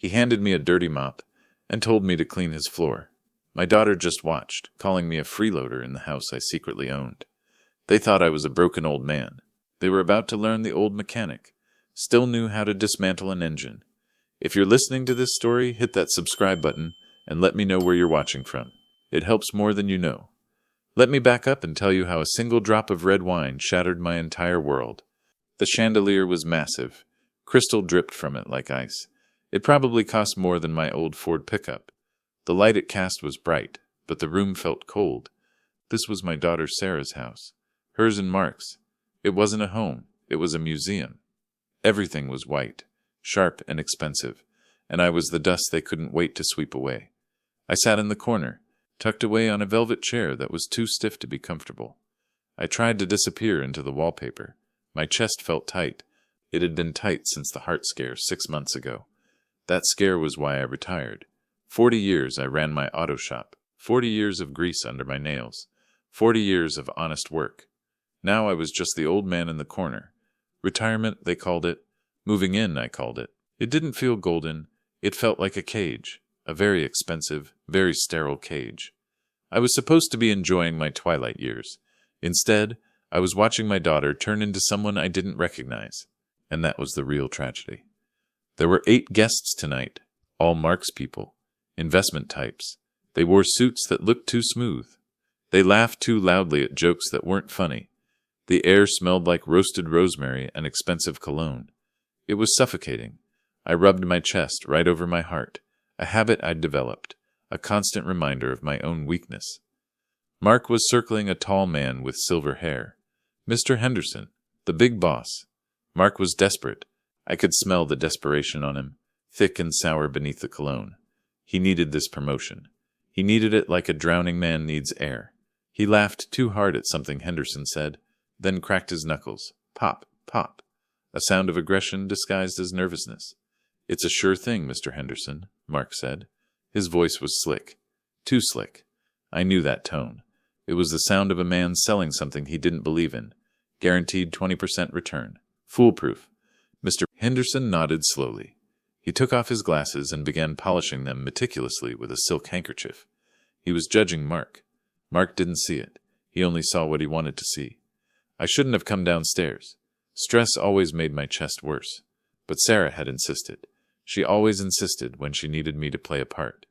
He handed me a dirty mop and told me to clean his floor. My daughter just watched, calling me a freeloader in the house I secretly owned. They thought I was a broken old man. They were about to learn the old mechanic. Still knew how to dismantle an engine. If you're listening to this story, hit that subscribe button and let me know where you're watching from. It helps more than you know. Let me back up and tell you how a single drop of red wine shattered my entire world. The chandelier was massive. Crystal dripped from it like ice. It probably cost more than my old Ford pickup. The light it cast was bright, but the room felt cold. This was my daughter Sarah's house. Hers and Mark's. It wasn't a home. It was a museum. Everything was white, sharp and expensive, and I was the dust they couldn't wait to sweep away. I sat in the corner, tucked away on a velvet chair that was too stiff to be comfortable. I tried to disappear into the wallpaper. My chest felt tight. It had been tight since the heart scare 6 months ago. That scare was why I retired. 40 years I ran my auto shop. 40 years of grease under my nails. 40 years of honest work. Now I was just the old man in the corner. Retirement, they called it. Moving in, I called it. It didn't feel golden. It felt like a cage. A very expensive, very sterile cage. I was supposed to be enjoying my twilight years. Instead, I was watching my daughter turn into someone I didn't recognize. And that was the real tragedy. There were 8 guests tonight, all Mark's people, investment types. They wore suits that looked too smooth. They laughed too loudly at jokes that weren't funny. The air smelled like roasted rosemary and expensive cologne. It was suffocating. I rubbed my chest right over my heart, a habit I'd developed, a constant reminder of my own weakness. Mark was circling a tall man with silver hair. Mr. Henderson, the big boss. Mark was desperate. I could smell the desperation on him, thick and sour beneath the cologne. He needed this promotion. He needed it like a drowning man needs air. He laughed too hard at something Henderson said, then cracked his knuckles. Pop, pop. A sound of aggression disguised as nervousness. "It's a sure thing, Mr. Henderson," Mark said. His voice was slick. Too slick. I knew that tone. It was the sound of a man selling something he didn't believe in. Guaranteed 20% return. Foolproof. Mr. Henderson nodded slowly. He took off his glasses and began polishing them meticulously with a silk handkerchief. He was judging Mark. Mark didn't see it. He only saw what he wanted to see. I shouldn't have come downstairs. Stress always made my chest worse. But Sarah had insisted. She always insisted when she needed me to play a part.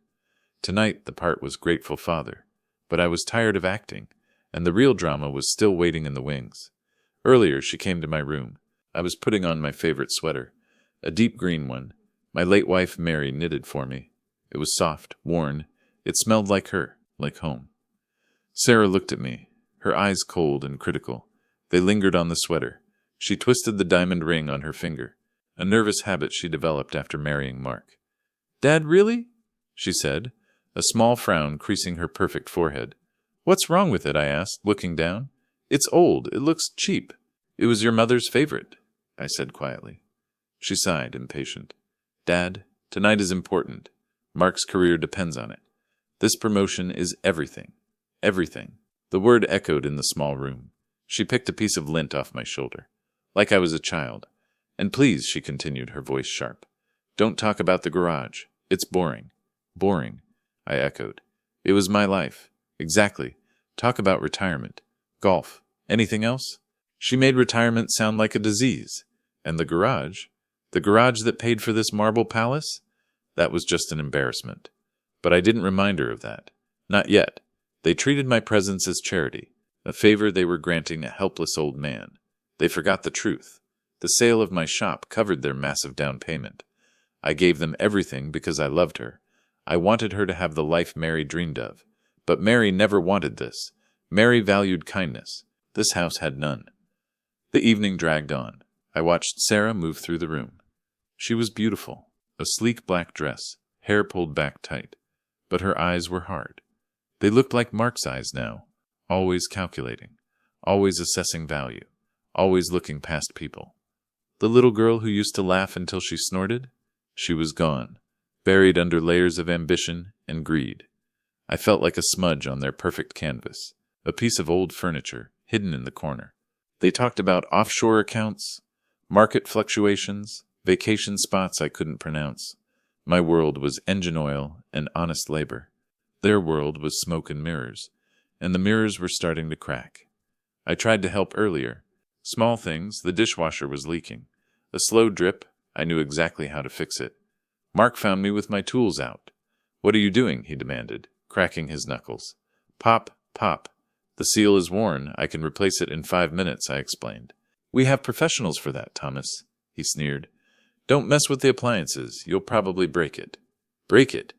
Tonight the part was grateful father. But I was tired of acting, and the real drama was still waiting in the wings. Earlier she came to my room. I was putting on my favorite sweater, a deep green one. My late wife Mary knitted for me. It was soft, worn. It smelled like her, like home. Sarah looked at me, her eyes cold and critical. They lingered on the sweater. She twisted the diamond ring on her finger, a nervous habit she developed after marrying Mark. "Dad, really?" she said, a small frown creasing her perfect forehead. "What's wrong with it?" I asked, looking down. "It's old. It looks cheap." "It was your mother's favorite," I said quietly. She sighed, impatient. "Dad, tonight is important. Mark's career depends on it. This promotion is everything. Everything." The word echoed in the small room. She picked a piece of lint off my shoulder, like I was a child. "And please," she continued, her voice sharp, "don't talk about the garage. It's boring." "Boring," I echoed. "It was my life." "Exactly. Talk about retirement. Golf. Anything else?" She made retirement sound like a disease. And the garage that paid for this marble palace? That was just an embarrassment. But I didn't remind her of that. Not yet. They treated my presence as charity, a favor they were granting a helpless old man. They forgot the truth. The sale of my shop covered their massive down payment. I gave them everything because I loved her. I wanted her to have the life Mary dreamed of. But Mary never wanted this. Mary valued kindness. This house had none. The evening dragged on. I watched Sarah move through the room. She was beautiful, a sleek black dress, hair pulled back tight. But her eyes were hard. They looked like Mark's eyes now, always calculating, always assessing value, always looking past people. The little girl who used to laugh until she snorted? She was gone, buried under layers of ambition and greed. I felt like a smudge on their perfect canvas, a piece of old furniture hidden in the corner. They talked about offshore accounts, market fluctuations, vacation spots I couldn't pronounce. My world was engine oil and honest labor. Their world was smoke and mirrors, and the mirrors were starting to crack. I tried to help earlier. Small things, the dishwasher was leaking. A slow drip, I knew exactly how to fix it. Mark found me with my tools out. "What are you doing?" he demanded, cracking his knuckles. "Pop, pop. The seal is worn. I can replace it in 5 minutes," I explained. "We have professionals for that, Thomas," he sneered. "Don't mess with the appliances. You'll probably break it." Break it?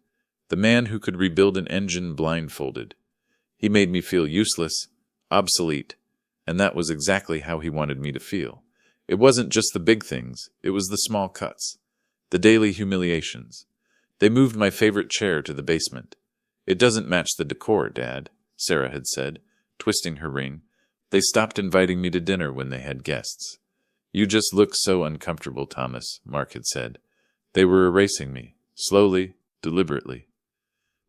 The man who could rebuild an engine blindfolded. He made me feel useless, obsolete, and that was exactly how he wanted me to feel. It wasn't just the big things, it was the small cuts, the daily humiliations. They moved my favorite chair to the basement. "It doesn't match the decor, Dad," Sarah had said, twisting her ring. "They stopped inviting me to dinner when they had guests." "You just look so uncomfortable, Thomas," Mark had said. They were erasing me, slowly, deliberately.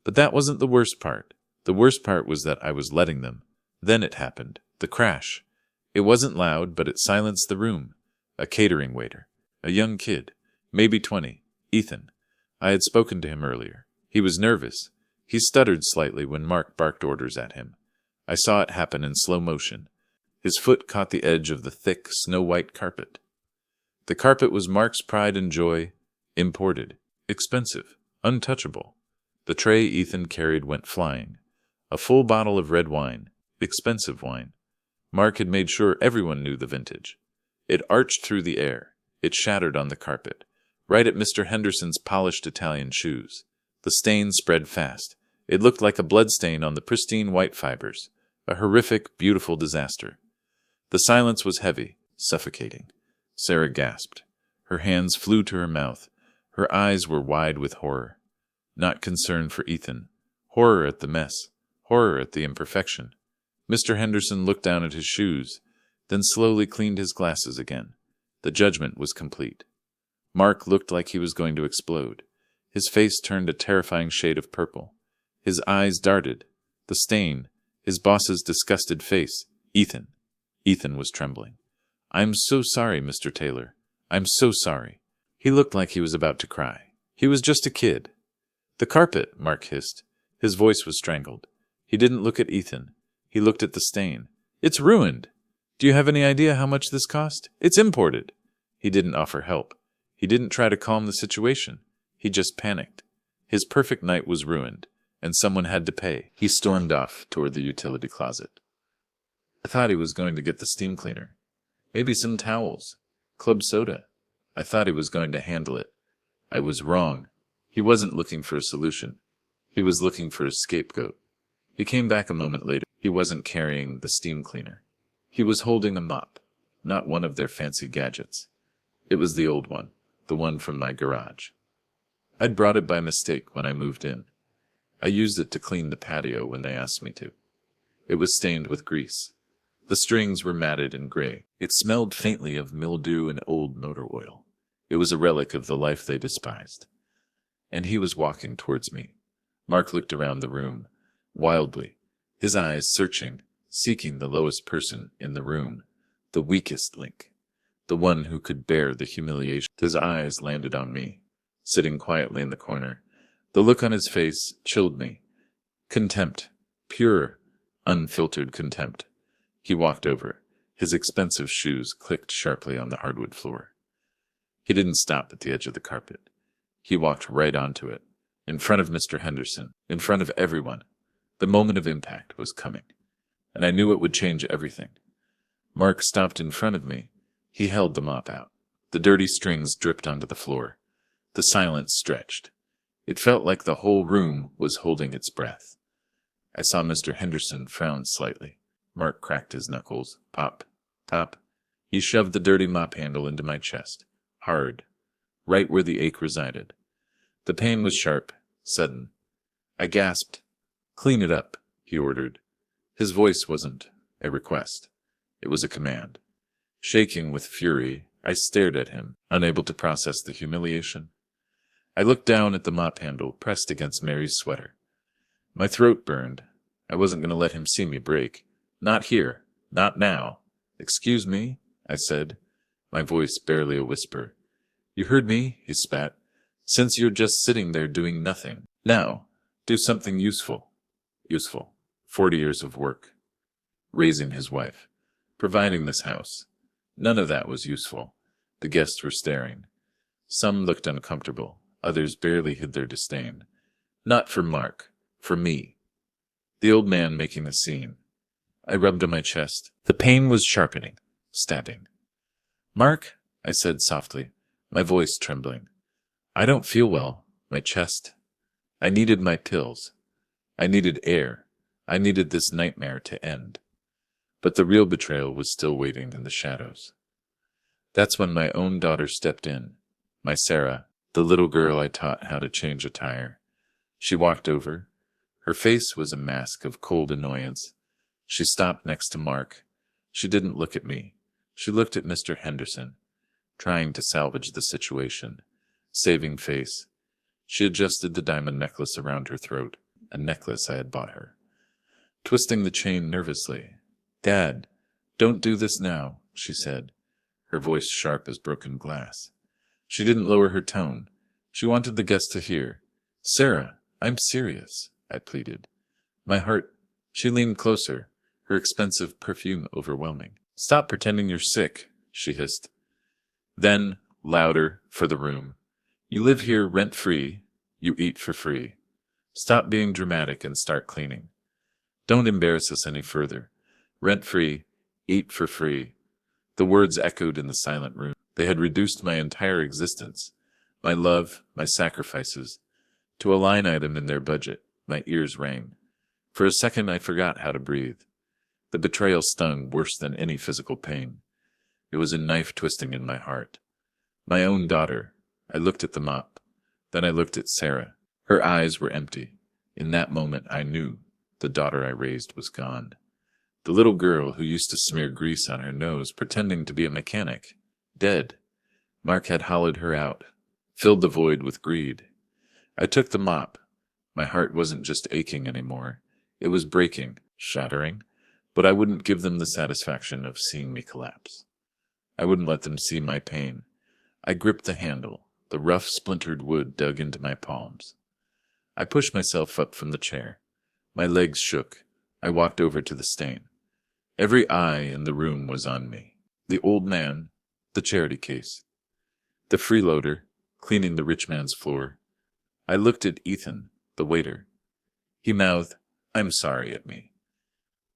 But that wasn't the worst part. The worst part was that I was letting them. Then it happened. The crash. It wasn't loud, but it silenced the room. A catering waiter. A young kid. Maybe 20. Ethan. I had spoken to him earlier. He was nervous. He stuttered slightly when Mark barked orders at him. I saw it happen in slow motion. His foot caught the edge of the thick, snow-white carpet. The carpet was Mark's pride and joy. Imported. Expensive. Untouchable. The tray Ethan carried went flying. A full bottle of red wine. Expensive wine. Mark had made sure everyone knew the vintage. It arched through the air. It shattered on the carpet, right at Mr. Henderson's polished Italian shoes. The stain spread fast. It looked like a bloodstain on the pristine white fibers. A horrific, beautiful disaster. The silence was heavy, suffocating. Sarah gasped. Her hands flew to her mouth. Her eyes were wide with horror. Not concern for Ethan. Horror at the mess. Horror at the imperfection. Mr. Henderson looked down at his shoes, then slowly cleaned his glasses again. The judgment was complete. Mark looked like he was going to explode. His face turned a terrifying shade of purple. His eyes darted. The stain. His boss's disgusted face. Ethan. Ethan was trembling. "I'm so sorry, Mr. Taylor. I'm so sorry." He looked like he was about to cry. He was just a kid. "The carpet," Mark hissed. His voice was strangled. He didn't look at Ethan. He looked at the stain. "It's ruined. Do you have any idea how much this cost? It's imported." He didn't offer help. He didn't try to calm the situation. He just panicked. His perfect night was ruined, and someone had to pay. He stormed off toward the utility closet. I thought he was going to get the steam cleaner. Maybe some towels. Club soda. I thought he was going to handle it. I was wrong. He wasn't looking for a solution. He was looking for a scapegoat. He came back a moment later. He wasn't carrying the steam cleaner. He was holding a mop, not one of their fancy gadgets. It was the old one, the one from my garage. I'd brought it by mistake when I moved in. I used it to clean the patio when they asked me to. It was stained with grease. The strings were matted and gray. It smelled faintly of mildew and old motor oil. It was a relic of the life they despised. And he was walking towards me. Mark looked around the room, wildly, his eyes searching, seeking the lowest person in the room, the weakest link, the one who could bear the humiliation. His eyes landed on me, sitting quietly in the corner. The look on his face chilled me. Contempt, pure, unfiltered contempt. He walked over. His expensive shoes clicked sharply on the hardwood floor. He didn't stop at the edge of the carpet. He walked right onto it, in front of Mr. Henderson, in front of everyone. The moment of impact was coming, and I knew it would change everything. Mark stopped in front of me. He held the mop out. The dirty strings dripped onto the floor. The silence stretched. It felt like the whole room was holding its breath. I saw Mr. Henderson frown slightly. Mark cracked his knuckles. Pop, pop. He shoved the dirty mop handle into my chest, hard, right where the ache resided. The pain was sharp, sudden. I gasped. "Clean it up," he ordered. His voice wasn't a request. It was a command. Shaking with fury, I stared at him, unable to process the humiliation. I looked down at the mop handle pressed against Mary's sweater. My throat burned. I wasn't going to let him see me break. Not here. Not now. "Excuse me," I said, my voice barely a whisper. "You heard me," he spat. Since you're just sitting there doing nothing. Now, do something useful. Useful. 40 years of work. Raising his wife. Providing this house. None of that was useful. The guests were staring. Some looked uncomfortable. Others barely hid their disdain. Not for Mark. For me. The old man making a scene. I rubbed on my chest. The pain was sharpening. Stabbing. Mark, I said softly, my voice trembling. I don't feel well. My chest. I needed my pills. I needed air. I needed this nightmare to end. But the real betrayal was still waiting in the shadows. That's when my own daughter stepped in. My Sarah, the little girl I taught how to change a tire. She walked over. Her face was a mask of cold annoyance. She stopped next to Mark. She didn't look at me. She looked at Mr. Henderson, trying to salvage the situation. Saving face. She adjusted the diamond necklace around her throat, a necklace I had bought her. Twisting the chain nervously. Dad, don't do this now, she said, her voice sharp as broken glass. She didn't lower her tone. She wanted the guests to hear. Sarah, I'm serious, I pleaded. My heart. She leaned closer, her expensive perfume overwhelming. Stop pretending you're sick, she hissed. Then, louder, for the room. You live here rent-free. You eat for free. Stop being dramatic and start cleaning. Don't embarrass us any further. Rent-free. Eat for free. The words echoed in the silent room. They had reduced my entire existence, my love, my sacrifices, to a line item in their budget. My ears rang. For a second I forgot how to breathe. The betrayal stung worse than any physical pain. It was a knife twisting in my heart. My own daughter. I looked at the mop. Then I looked at Sarah. Her eyes were empty. In that moment I knew the daughter I raised was gone. The little girl who used to smear grease on her nose pretending to be a mechanic. Dead. Mark had hollowed her out, filled the void with greed. I took the mop. My heart wasn't just aching anymore. It was breaking, shattering, but I wouldn't give them the satisfaction of seeing me collapse. I wouldn't let them see my pain. I gripped the handle. The rough, splintered wood dug into my palms. I pushed myself up from the chair. My legs shook. I walked over to the stain. Every eye in the room was on me. The old man, the charity case, the freeloader, cleaning the rich man's floor. I looked at Ethan, the waiter. He mouthed, "I'm sorry," at me.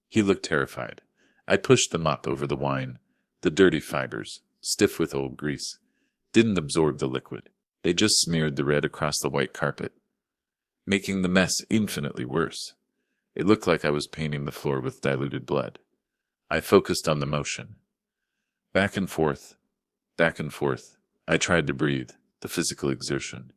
He looked terrified. I pushed the mop over the wine. The dirty fibers, stiff with old grease, didn't absorb the liquid. They just smeared the red across the white carpet, making the mess infinitely worse. It looked like I was painting the floor with diluted blood. I focused on the motion. Back and forth, back and forth. I tried to breathe, the physical exertion,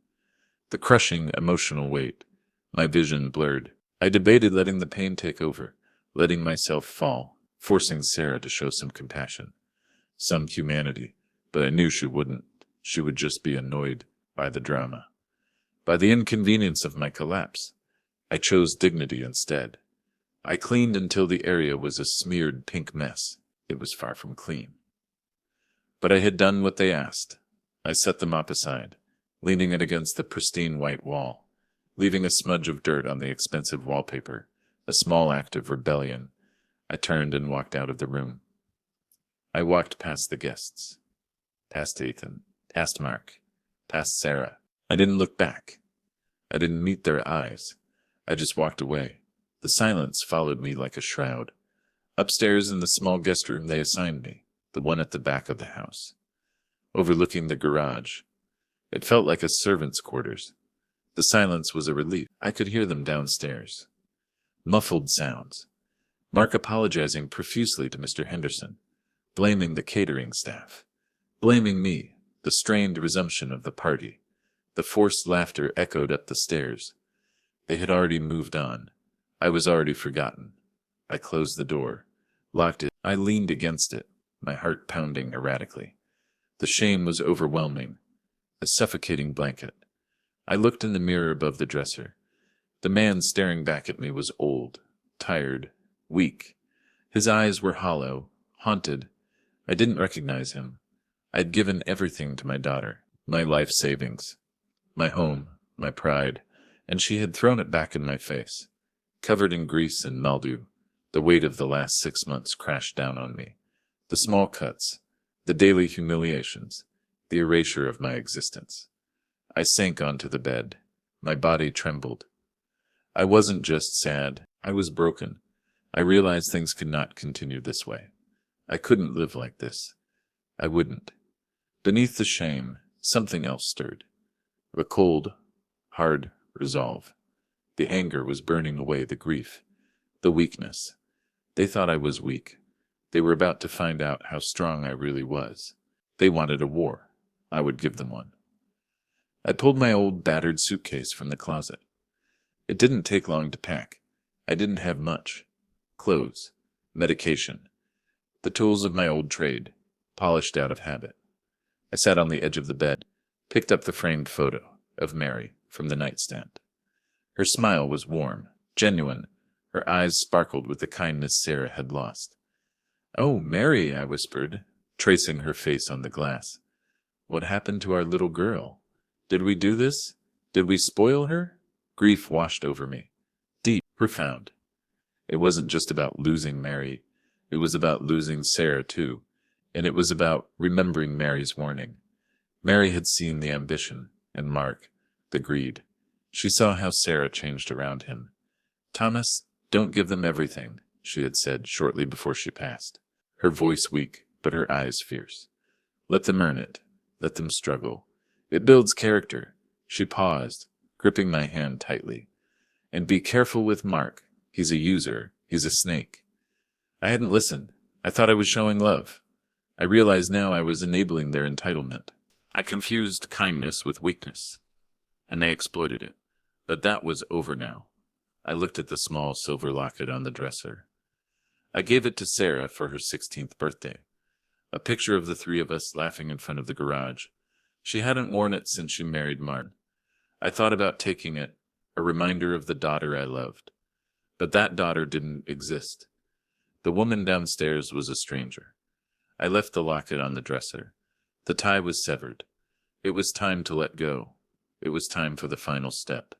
the crushing emotional weight. My vision blurred. I debated letting the pain take over, letting myself fall, forcing Sarah to show some compassion, some humanity, but I knew she wouldn't. She would just be annoyed by the drama, by the inconvenience of my collapse. I chose dignity instead. I cleaned until the area was a smeared pink mess. It was far from clean. But I had done what they asked. I set the mop aside, leaning it against the pristine white wall, leaving a smudge of dirt on the expensive wallpaper, a small act of rebellion. I turned and walked out of the room. I walked past the guests, past Ethan, past Mark, past Sarah. I didn't look back. I didn't meet their eyes. I just walked away. The silence followed me like a shroud. Upstairs in the small guest room they assigned me, the one at the back of the house, overlooking the garage. It felt like a servant's quarters. The silence was a relief. I could hear them downstairs. Muffled sounds. Mark apologizing profusely to Mr. Henderson, blaming the catering staff, blaming me, the strained resumption of the party. The forced laughter echoed up the stairs. They had already moved on. I was already forgotten. I closed the door, locked it. I leaned against it, my heart pounding erratically. The shame was overwhelming, a suffocating blanket. I looked in the mirror above the dresser. The man staring back at me was old, tired, weak. His eyes were hollow, haunted. I didn't recognize him. I'd given everything to my daughter, my life savings, my home, my pride, and she had thrown it back in my face. Covered in grease and mildew, the weight of the last 6 months crashed down on me. The small cuts, the daily humiliations, the erasure of my existence. I sank onto the bed. My body trembled. I wasn't just sad, I was broken. I realized things could not continue this way. I couldn't live like this. I wouldn't. Beneath the shame, something else stirred. A cold, hard resolve. The anger was burning away the grief, the weakness. They thought I was weak. They were about to find out how strong I really was. They wanted a war. I would give them one. I pulled my old battered suitcase from the closet. It didn't take long to pack. I didn't have much. Clothes, medication, the tools of my old trade, polished out of habit. I sat on the edge of the bed, picked up the framed photo of Mary from the nightstand. Her smile was warm, genuine. Her eyes sparkled with the kindness Sarah had lost. "Oh, Mary," I whispered, tracing her face on the glass. "What happened to our little girl? Did we do this? Did we spoil her?" Grief washed over me. Deep, profound. It wasn't just about losing Mary. It was about losing Sarah, too. And it was about remembering Mary's warning. Mary had seen the ambition, and Mark, the greed. She saw how Sarah changed around him. "Thomas, don't give them everything," she had said shortly before she passed. Her voice weak, but her eyes fierce. "Let them earn it. Let them struggle. It builds character." She paused, gripping my hand tightly. "And be careful with Mark. He's a user. He's a snake." I hadn't listened. I thought I was showing love. I realized now I was enabling their entitlement. I confused kindness with weakness, and they exploited it. But that was over now. I looked at the small silver locket on the dresser. I gave it to Sarah for her 16th birthday. A picture of the three of us laughing in front of the garage. She hadn't worn it since she married Martin. I thought about taking it, a reminder of the daughter I loved. But that daughter didn't exist. The woman downstairs was a stranger. I left the locket on the dresser. The tie was severed. It was time to let go. It was time for the final step.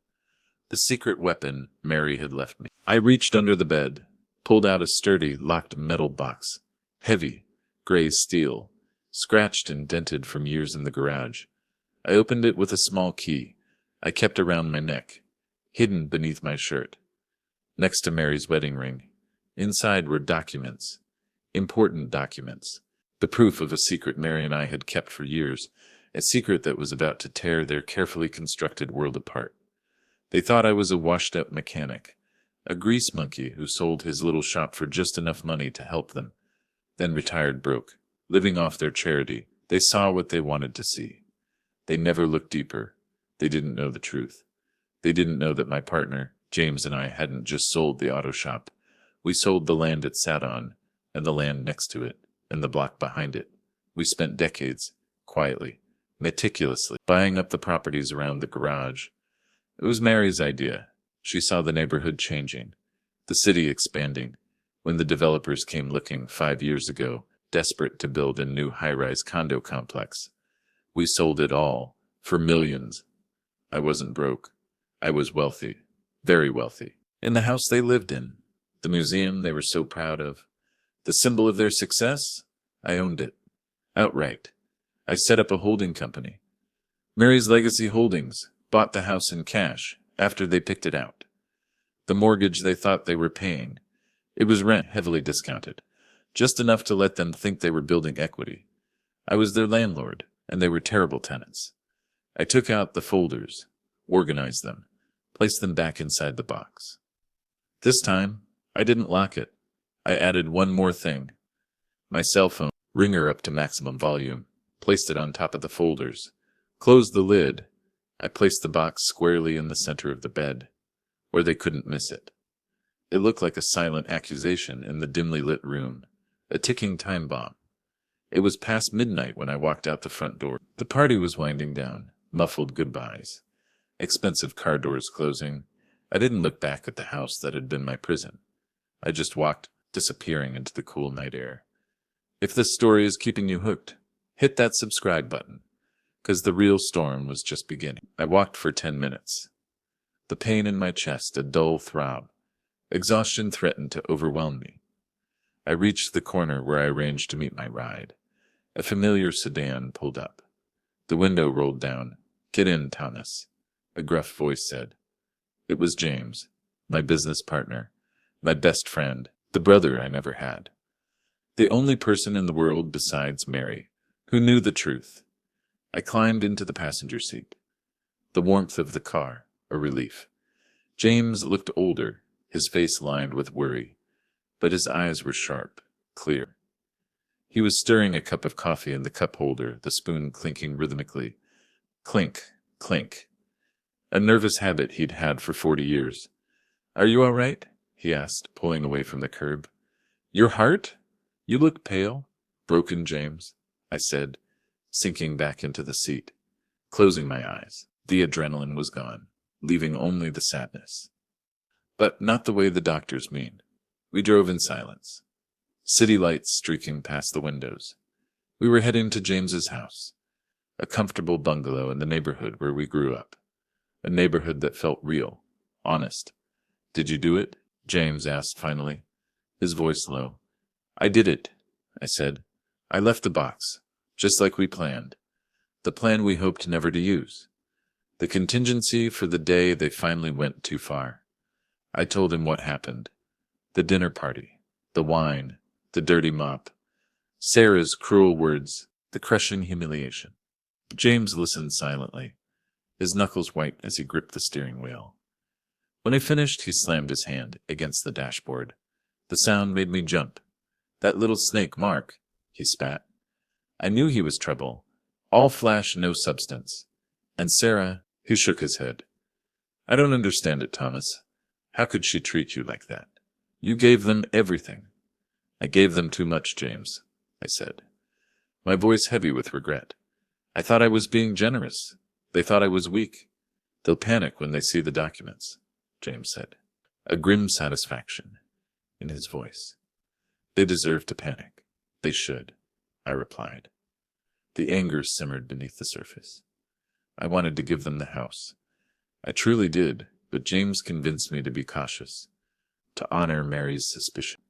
The secret weapon Mary had left me. I reached under the bed, pulled out a sturdy, locked metal box. Heavy, gray steel, scratched and dented from years in the garage. I opened it with a small key I kept around my neck, hidden beneath my shirt. Next to Mary's wedding ring. Inside were documents. Important documents. The proof of a secret Mary and I had kept for years. A secret that was about to tear their carefully constructed world apart. They thought I was a washed-up mechanic, a grease monkey who sold his little shop for just enough money to help them, then retired broke, living off their charity. They saw what they wanted to see. They never looked deeper. They didn't know the truth. They didn't know that my partner, James, and I hadn't just sold the auto shop. We sold the land it sat on, and the land next to it, and the block behind it. We spent decades, quietly, meticulously, buying up the properties around the garage. It was Mary's idea. She saw the neighborhood changing, the city expanding, when the developers came looking 5 years ago, desperate to build a new high-rise condo complex. We sold it all, for millions. I wasn't broke. I was wealthy, very wealthy. In the house they lived in, the museum they were so proud of, the symbol of their success, I owned it. Outright. I set up a holding company. Mary's Legacy Holdings bought the house in cash after they picked it out. The mortgage they thought they were paying. It was rent heavily discounted, just enough to let them think they were building equity. I was their landlord, and they were terrible tenants. I took out the folders, organized them, placed them back inside the box. This time, I didn't lock it. I added one more thing. My cell phone, ringer up to maximum volume, placed it on top of the folders, closed the lid. I placed the box squarely in the center of the bed, where they couldn't miss it. It looked like a silent accusation in the dimly lit room, a ticking time bomb. It was past midnight when I walked out the front door. The party was winding down, muffled goodbyes, expensive car doors closing. I didn't look back at the house that had been my prison. I just walked, disappearing into the cool night air. If this story is keeping you hooked, hit that subscribe button. because the real storm was just beginning. I walked for 10 minutes. The pain in my chest a dull throb. Exhaustion threatened to overwhelm me. I reached the corner where I arranged to meet my ride. A familiar sedan pulled up. The window rolled down. "Get in, Thomas," a gruff voice said. It was James, my business partner, my best friend, the brother I never had. The only person in the world besides Mary who knew the truth. I climbed into the passenger seat. The warmth of the car, a relief. James looked older, his face lined with worry, but his eyes were sharp, clear. He was stirring a cup of coffee in the cup holder, the spoon clinking rhythmically. Clink, clink. A nervous habit he'd had for 40 years. "Are you all right?" he asked, pulling away from the curb. "Your heart? You look pale." "Broken, James," I said, sinking back into the seat, closing my eyes. The adrenaline was gone, leaving only the sadness. But not the way the doctors mean. We drove in silence, city lights streaking past the windows. We were heading to James's house, a comfortable bungalow in the neighborhood where we grew up, a neighborhood that felt real, honest. "Did you do it?" James asked finally, his voice low. "I did it," I said. "I left the box, just like we planned. The plan we hoped never to use. The contingency for the day they finally went too far." I told him what happened. The dinner party, the wine, the dirty mop, Sarah's cruel words, the crushing humiliation. James listened silently, his knuckles white as he gripped the steering wheel. When he finished, he slammed his hand against the dashboard. The sound made me jump. "That little snake, Mark," he spat. I knew he was trouble. All flash, no substance. And Sarah, he shook his head. "I don't understand it, Thomas. How could she treat you like that? You gave them everything." "I gave them too much, James," I said, my voice heavy with regret. "I thought I was being generous. They thought I was weak. They'll panic when they see the documents," James said, a grim satisfaction in his voice. "They deserve to panic. They should," I replied. The anger simmered beneath the surface. I wanted to give them the house. I truly did, but James convinced me to be cautious, to honor Mary's suspicion.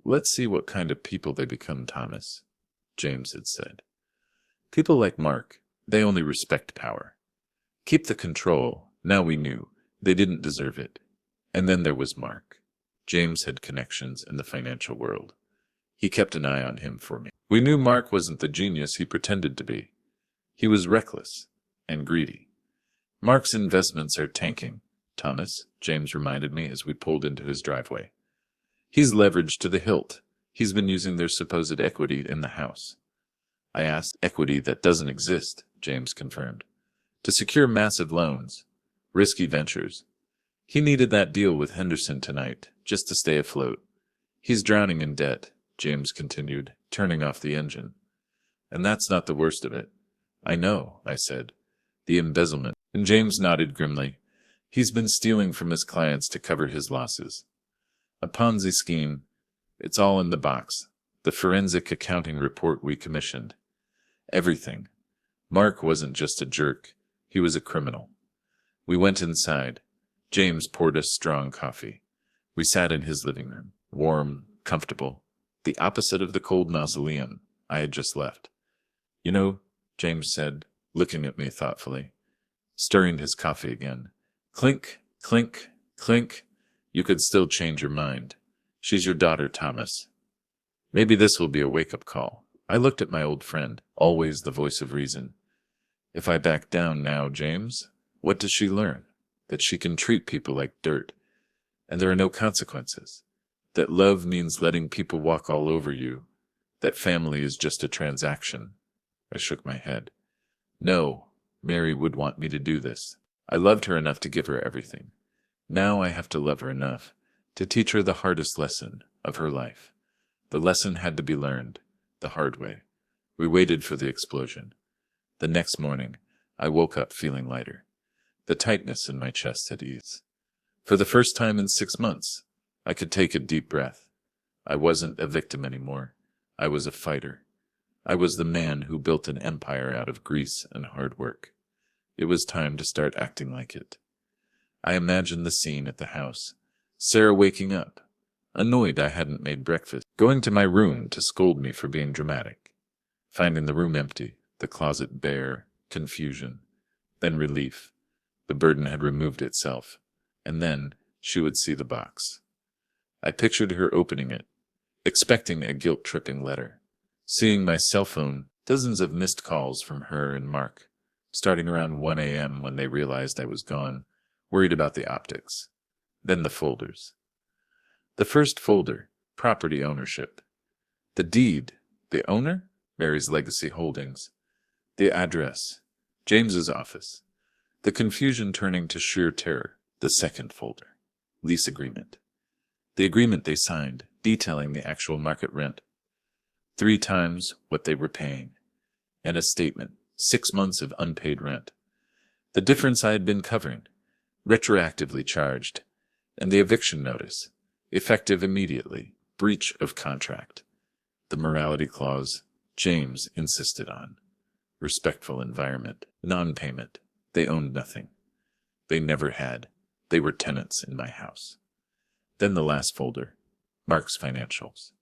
"Let's see what kind of people they become, Thomas," James had said. "People like Mark, they only respect power. Keep the control. Now we knew. They didn't deserve it. And then there was Mark. James had connections in the financial world. He kept an eye on him for me. We knew Mark wasn't the genius he pretended to be. He was reckless and greedy. Mark's investments are tanking, Thomas, James reminded me as we pulled into his driveway. He's leveraged to the hilt. He's been using their supposed equity in the house. I asked. "Equity that doesn't exist," James confirmed. "To secure massive loans, risky ventures. He needed that deal with Henderson tonight, just to stay afloat. He's drowning in debt," James continued, turning off the engine. "And that's not the worst of it." "I know," I said. "The embezzlement." And James nodded grimly. "He's been stealing from his clients to cover his losses. A Ponzi scheme. It's all in the box. The forensic accounting report we commissioned. Everything. Mark wasn't just a jerk. He was a criminal." We went inside. James poured us strong coffee. We sat in his living room, warm, comfortable, the opposite of the cold mausoleum I had just left. "You know," James said, looking at me thoughtfully, stirring his coffee again. "Clink, clink, clink. You could still change your mind. She's your daughter, Thomas. Maybe this will be a wake-up call." I looked at my old friend, always the voice of reason. "If I back down now, James, what does she learn? That she can treat people like dirt, and there are no consequences. That love means letting people walk all over you. That family is just a transaction." I shook my head. "No, Mary would want me to do this. I loved her enough to give her everything. Now I have to love her enough to teach her the hardest lesson of her life. The lesson had to be learned, the hard way." We waited for the explosion. The next morning, I woke up feeling lighter. The tightness in my chest had eased. For the first time in 6 months, I could take a deep breath. I wasn't a victim anymore. I was a fighter. I was the man who built an empire out of grease and hard work. It was time to start acting like it. I imagined the scene at the house. Sarah waking up, annoyed I hadn't made breakfast, going to my room to scold me for being dramatic, finding the room empty, the closet bare, confusion, then relief. The burden had removed itself, and then she would see the box. I pictured her opening it, expecting a guilt-tripping letter, seeing my cell phone, dozens of missed calls from her and Mark, starting around 1 a.m. when they realized I was gone, worried about the optics. Then the folders. The first folder, property ownership. The deed, the owner, Mary's Legacy Holdings. The address, James's office. The confusion turning to sheer terror. The second folder, lease agreement. The agreement they signed, detailing the actual market rent. 3 times what they were paying. And a statement, 6 months of unpaid rent. The difference I had been covering, retroactively charged. And the eviction notice, effective immediately, breach of contract. The morality clause James insisted on. Respectful environment, non-payment. They owned nothing. They never had. They were tenants in my house. Then the last folder, Mark's financials.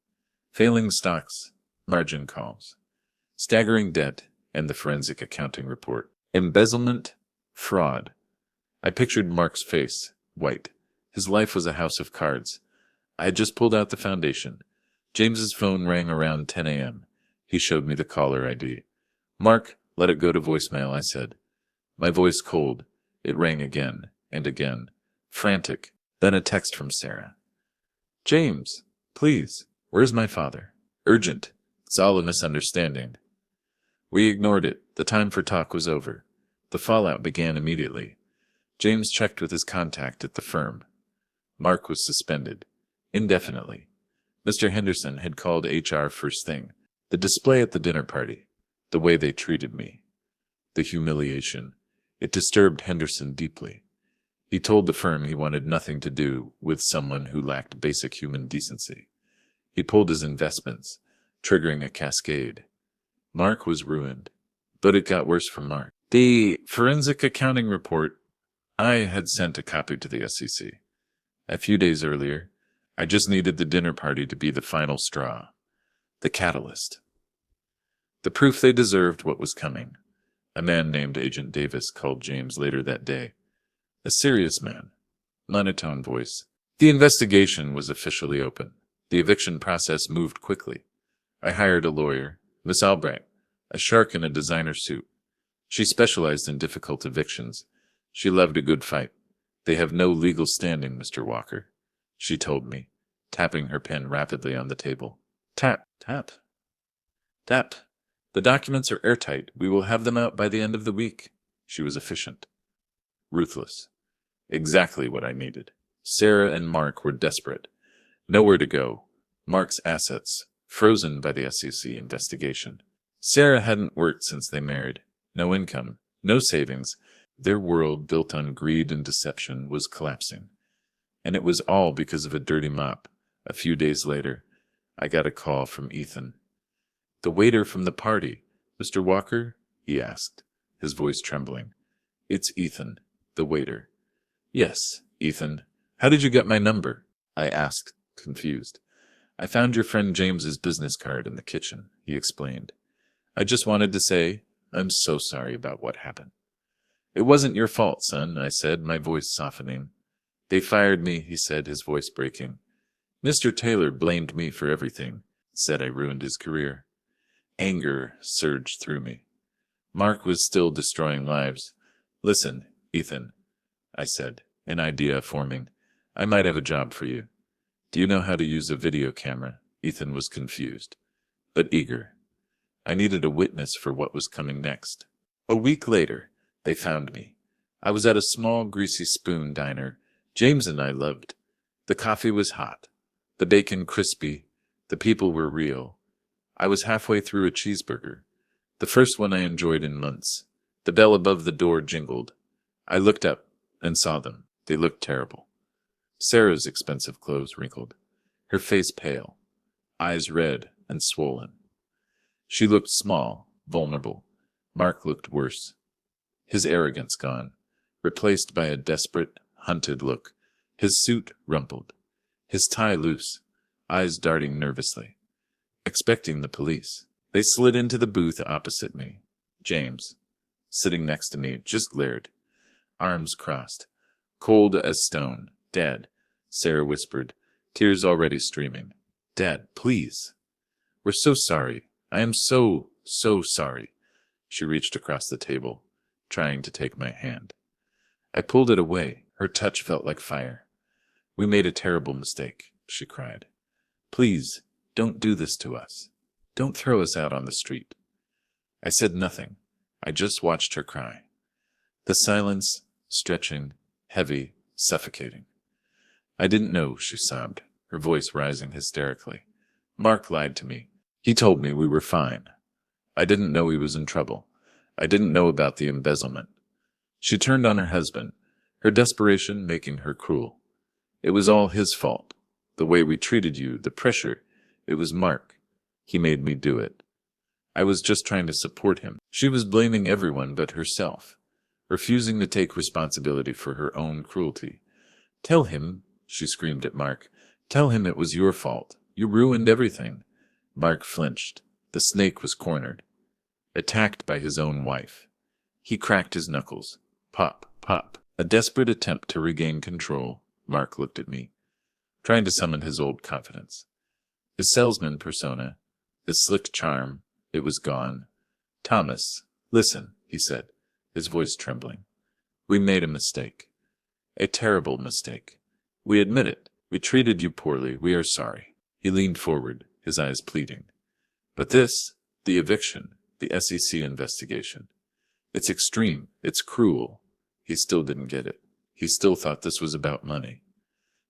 Failing stocks, margin calls. Staggering debt, and the forensic accounting report. Embezzlement, fraud. I pictured Mark's face, white. His life was a house of cards. I had just pulled out the foundation. James's phone rang around 10 a.m. He showed me the caller ID. "Mark, let it go to voicemail," I said. My voice cold. It rang again and again. Frantic. Then a text from Sarah. "James, please, where's my father? Urgent. It's all a misunderstanding." We ignored it. The time for talk was over. The fallout began immediately. James checked with his contact at the firm. Mark was suspended. Indefinitely. Mr. Henderson had called HR first thing. The display at the dinner party. The way they treated me. The humiliation. It disturbed Henderson deeply. He told the firm he wanted nothing to do with someone who lacked basic human decency. He pulled his investments, triggering a cascade. Mark was ruined. But it got worse for Mark. The forensic accounting report, I had sent a copy to the SEC. A few days earlier, I just needed the dinner party to be the final straw. The catalyst. The proof they deserved what was coming. A man named Agent Davis called James later that day. A serious man. Monotone voice. The investigation was officially open. The eviction process moved quickly. I hired a lawyer, Miss Albright, a shark in a designer suit. She specialized in difficult evictions. She loved a good fight. "They have no legal standing, Mr. Walker," she told me, tapping her pen rapidly on the table. Tap, tap, tap. "The documents are airtight. We will have them out by the end of the week." She was efficient. Ruthless. Exactly what I needed. Sarah and Mark were desperate. Nowhere to go. Mark's assets, frozen by the SEC investigation. Sarah hadn't worked since they married. No income, no savings. Their world, built on greed and deception, was collapsing. And it was all because of a dirty mop. A few days later, I got a call from Ethan. "The waiter from the party. Mr. Walker?" he asked, his voice trembling. "It's Ethan, the waiter." "Yes, Ethan. How did you get my number?" I asked, confused. "I found your friend James's business card in the kitchen," he explained. "I just wanted to say, I'm so sorry about what happened." "It wasn't your fault, son," I said, my voice softening. "They fired me," he said, his voice breaking. "Mr. Taylor blamed me for everything, said I ruined his career." Anger surged through me. Mark was still destroying lives. "Listen, Ethan," I said, an idea forming. "I might have a job for you." "Do you know how to use a video camera?" Ethan was confused, but eager. I needed a witness for what was coming next. A week later, they found me. I was at a small Greasy Spoon diner James and I loved. The coffee was hot, the bacon crispy, the people were real. I was halfway through a cheeseburger, the first one I enjoyed in months. The bell above the door jingled. I looked up and saw them. They looked terrible. Sarah's expensive clothes wrinkled, her face pale, eyes red and swollen. She looked small, vulnerable. Mark looked worse. His arrogance gone, replaced by a desperate, hunted look. His suit rumpled, his tie loose, eyes darting nervously, expecting the police. They slid into the booth opposite me. James, sitting next to me, just glared, arms crossed, cold as stone. "Dad," Sarah whispered, tears already streaming. "Dad, please. We're so sorry. I am so, so sorry." She reached across the table, trying to take my hand. I pulled it away. Her touch felt like fire. "We made a terrible mistake," she cried. "Please, don't do this to us. Don't throw us out on the street." I said nothing. I just watched her cry. The silence, stretching, heavy, suffocating. "I didn't know," she sobbed, her voice rising hysterically. "Mark lied to me. He told me we were fine. I didn't know he was in trouble. I didn't know about the embezzlement." She turned on her husband, her desperation making her cruel. "It was all his fault. The way we treated you, the pressure. It was Mark. He made me do it. I was just trying to support him." She was blaming everyone but herself, refusing to take responsibility for her own cruelty. "Tell him," she screamed at Mark. "Tell him it was your fault. You ruined everything." Mark flinched. The snake was cornered, attacked by his own wife. He cracked his knuckles. Pop, pop. A desperate attempt to regain control. Mark looked at me, trying to summon his old confidence. His salesman persona, his slick charm, it was gone. "Thomas, listen," he said, his voice trembling. "We made a mistake. A terrible mistake. We admit it. We treated you poorly. We are sorry." He leaned forward, his eyes pleading. "But this, the eviction, the SEC investigation. It's extreme. It's cruel." He still didn't get it. He still thought this was about money.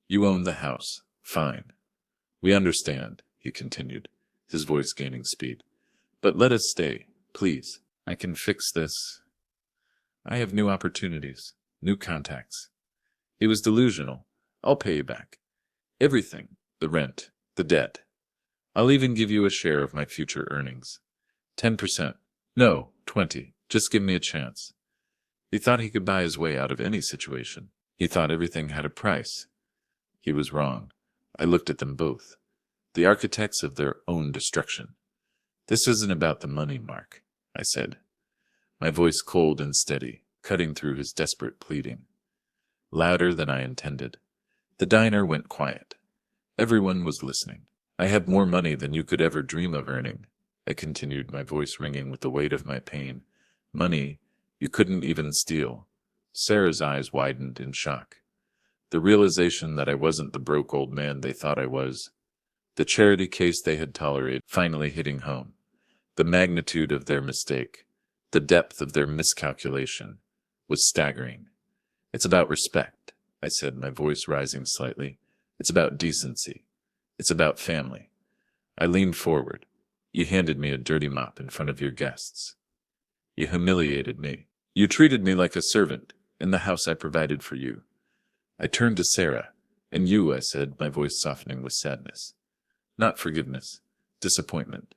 "You own the house. Fine. We understand," he continued, his voice gaining speed. "But let us stay, please. I can fix this. I have new opportunities, new contacts." He was delusional. "I'll pay you back. Everything. The rent, the debt. I'll even give you a share of my future earnings. 10%. No, 20. Just give me a chance." He thought he could buy his way out of any situation. He thought everything had a price. He was wrong. I looked at them both, the architects of their own destruction. "This isn't about the money, Mark," I said, my voice cold and steady, cutting through his desperate pleading. Louder than I intended. The diner went quiet. Everyone was listening. "I have more money than you could ever dream of earning," I continued, my voice ringing with the weight of my pain. "Money you couldn't even steal." Sarah's eyes widened in shock. The realization that I wasn't the broke old man they thought I was. The charity case they had tolerated finally hitting home. The magnitude of their mistake, the depth of their miscalculation, was staggering. "It's about respect," I said, my voice rising slightly. "It's about decency. It's about family." I leaned forward. "You handed me a dirty mop in front of your guests. You humiliated me. You treated me like a servant in the house I provided for you." I turned to Sarah. "And you," I said, my voice softening with sadness. Not forgiveness, disappointment.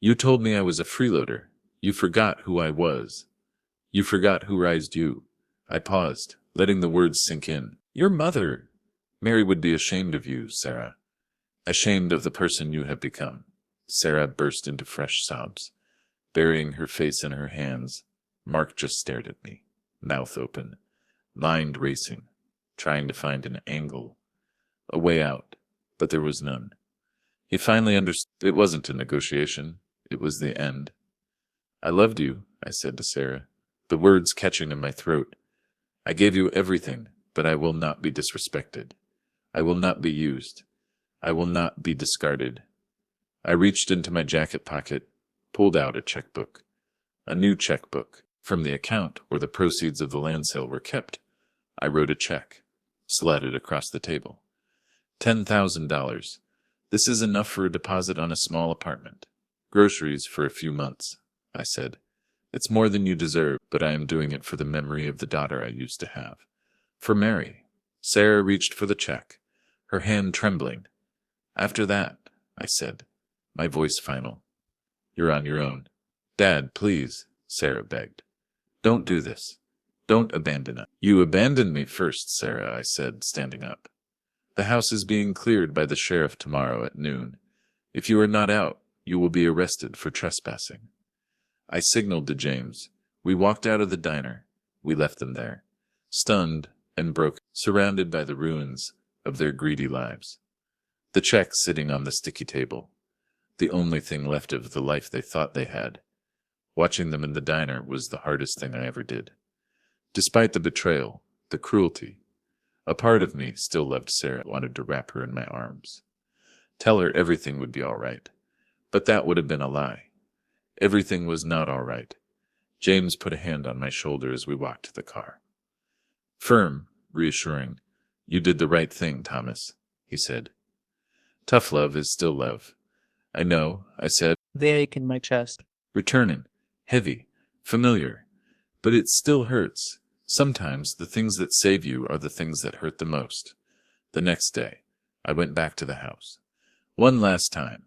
"You told me I was a freeloader. You forgot who I was. You forgot who raised you." I paused, letting the words sink in. "Your mother. Mary would be ashamed of you, Sarah. Ashamed of the person you have become." Sarah burst into fresh sobs, burying her face in her hands. Mark just stared at me, mouth open, mind racing, trying to find an angle, a way out, but there was none. He finally understood. It wasn't a negotiation. It was the end. "I loved you," I said to Sarah, the words catching in my throat. "I gave you everything, but I will not be disrespected. I will not be used. I will not be discarded." I reached into my jacket pocket, pulled out a checkbook. A new checkbook, from the account where the proceeds of the land sale were kept. I wrote a check, slid it across the table. $10,000. This is enough for a deposit on a small apartment. Groceries for a few months, I said. It's more than you deserve, but I am doing it for the memory of the daughter I used to have. For Mary. Sarah reached for the check, her hand trembling. After that, I said, my voice final. You're on your own. Dad, please, Sarah begged. Don't do this. Don't abandon us. You abandoned me first, Sarah, I said, standing up. The house is being cleared by the sheriff tomorrow at noon. If you are not out, you will be arrested for trespassing. I signaled to James. We walked out of the diner. We left them there, stunned and broken, surrounded by the ruins of their greedy lives. The check sitting on the sticky table, the only thing left of the life they thought they had. Watching them in the diner was the hardest thing I ever did. Despite the betrayal, the cruelty, a part of me still loved Sarah, wanted to wrap her in my arms. Tell her everything would be all right. But that would have been a lie. Everything was not all right. James put a hand on my shoulder as we walked to the car. Firm, reassuring. You did the right thing, Thomas, he said. Tough love is still love. I know, I said. The ache in my chest. Returning, heavy, familiar. But it still hurts. Sometimes the things that save you are the things that hurt the most. The next day, I went back to the house. One last time.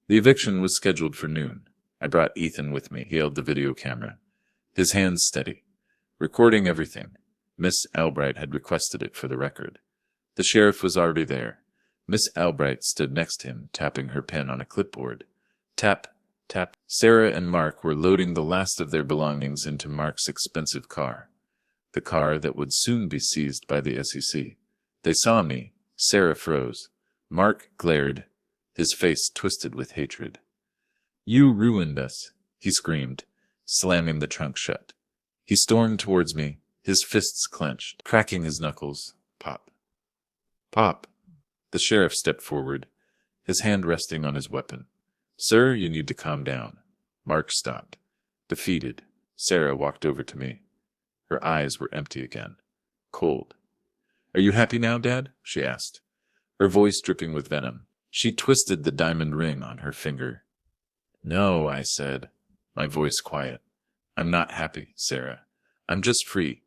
The eviction was scheduled for noon. I brought Ethan with me. He held the video camera, his hands steady, recording everything. Miss Albright had requested it for the record. The sheriff was already there. Miss Albright stood next to him, tapping her pen on a clipboard. Tap, tap. Sarah and Mark were loading the last of their belongings into Mark's expensive car, the car that would soon be seized by the SEC. They saw me. Sarah froze. Mark glared, his face twisted with hatred. You ruined us, he screamed, slamming the trunk shut. He stormed towards me, his fists clenched, cracking his knuckles. Pop. Pop. The sheriff stepped forward, his hand resting on his weapon. Sir, you need to calm down. Mark stopped. Defeated, Sarah walked over to me. Her eyes were empty again, cold. Are you happy now, Dad? She asked, her voice dripping with venom. She twisted the diamond ring on her finger. No, I said, my voice quiet. I'm not happy, Sarah. I'm just free.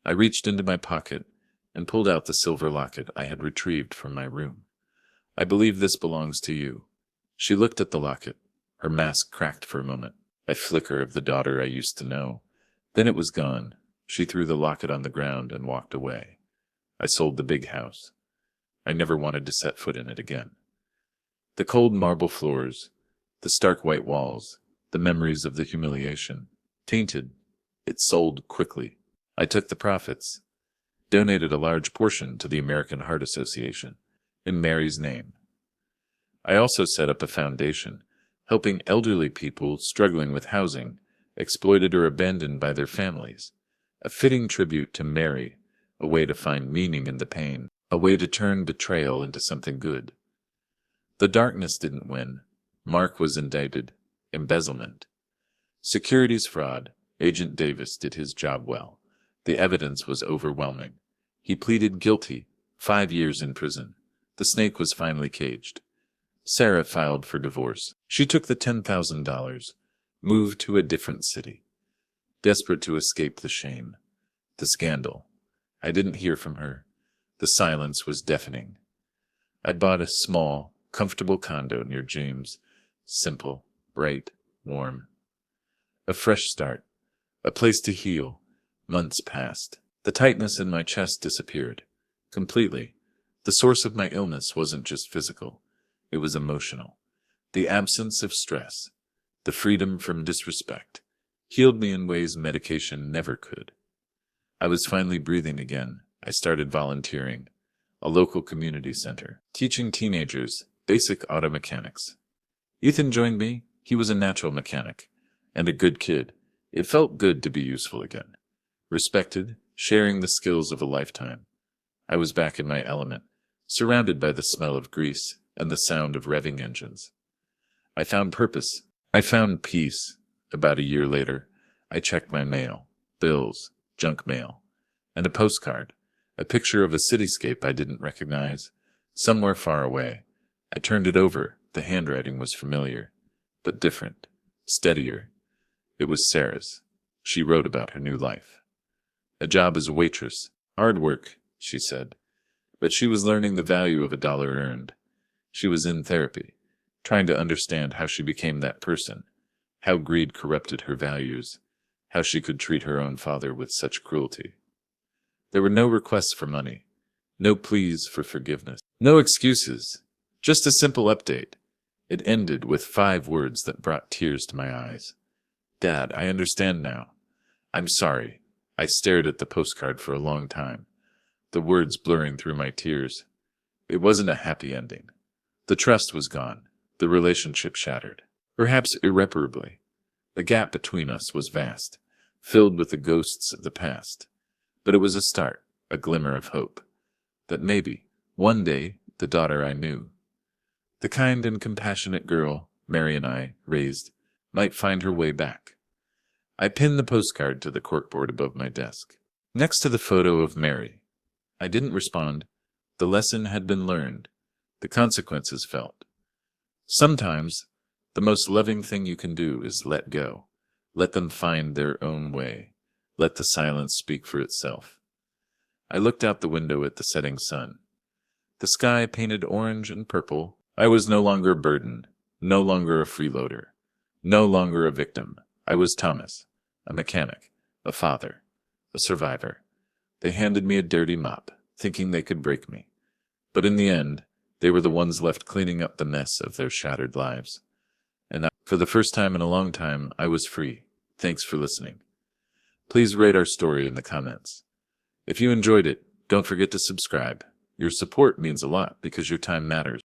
I reached into my pocket and pulled out the silver locket I had retrieved from my room. I believe this belongs to you. She looked at the locket. Her mask cracked for a moment, a flicker of the daughter I used to know. Then it was gone. She threw the locket on the ground and walked away. I sold the big house. I never wanted to set foot in it again. The cold marble floors, the stark white walls, the memories of the humiliation. Tainted. It sold quickly. I took the profits, donated a large portion to the American Heart Association, in Mary's name. I also set up a foundation, helping elderly people struggling with housing, exploited or abandoned by their families. A fitting tribute to Mary, a way to find meaning in the pain, a way to turn betrayal into something good. The darkness didn't win. Mark was indicted. Embezzlement. Securities fraud. Agent Davis did his job well. The evidence was overwhelming. He pleaded guilty. 5 years in prison. The snake was finally caged. Sarah filed for divorce. She took the $10,000, moved to a different city, desperate to escape the shame, the scandal. I didn't hear from her. The silence was deafening. I'd bought a small, comfortable condo near James. Simple, bright, warm. A fresh start. A place to heal. Months passed. The tightness in my chest disappeared. Completely. The source of my illness wasn't just physical. It was emotional. The absence of stress, the freedom from disrespect, healed me in ways medication never could. I was finally breathing again. I started volunteering. A local community center, teaching teenagers basic auto mechanics. Ethan joined me. He was a natural mechanic and a good kid. It felt good to be useful again. Respected, sharing the skills of a lifetime. I was back in my element, surrounded by the smell of grease and the sound of revving engines. I found purpose. I found peace. About a year later, I checked my mail, bills, junk mail, and a postcard, a picture of a cityscape I didn't recognize, somewhere far away. I turned it over. The handwriting was familiar, but different, steadier. It was Sarah's. She wrote about her new life. A job as a waitress. Hard work, she said. But she was learning the value of a dollar earned. She was in therapy, trying to understand how she became that person, how greed corrupted her values, how she could treat her own father with such cruelty. There were no requests for money, no pleas for forgiveness, no excuses, just a simple update. It ended with 5 words that brought tears to my eyes. Dad, I understand now. I'm sorry. I stared at the postcard for a long time, the words blurring through my tears. It wasn't a happy ending. The trust was gone, the relationship shattered, perhaps irreparably. The gap between us was vast, filled with the ghosts of the past. But it was a start, a glimmer of hope, that maybe, one day, the daughter I knew, the kind and compassionate girl Mary and I raised, might find her way back. I pinned the postcard to the corkboard above my desk, next to the photo of Mary. I didn't respond. The lesson had been learned, the consequences felt. Sometimes, the most loving thing you can do is let go. Let them find their own way. Let the silence speak for itself. I looked out the window at the setting sun. The sky painted orange and purple. I was no longer a burden, no longer a freeloader, no longer a victim. I was Thomas, a mechanic, a father, a survivor. They handed me a dirty mop, thinking they could break me. But in the end, they were the ones left cleaning up the mess of their shattered lives. And for the first time in a long time, I was free. Thanks for listening. Please rate our story in the comments. If you enjoyed it, don't forget to subscribe. Your support means a lot because your time matters.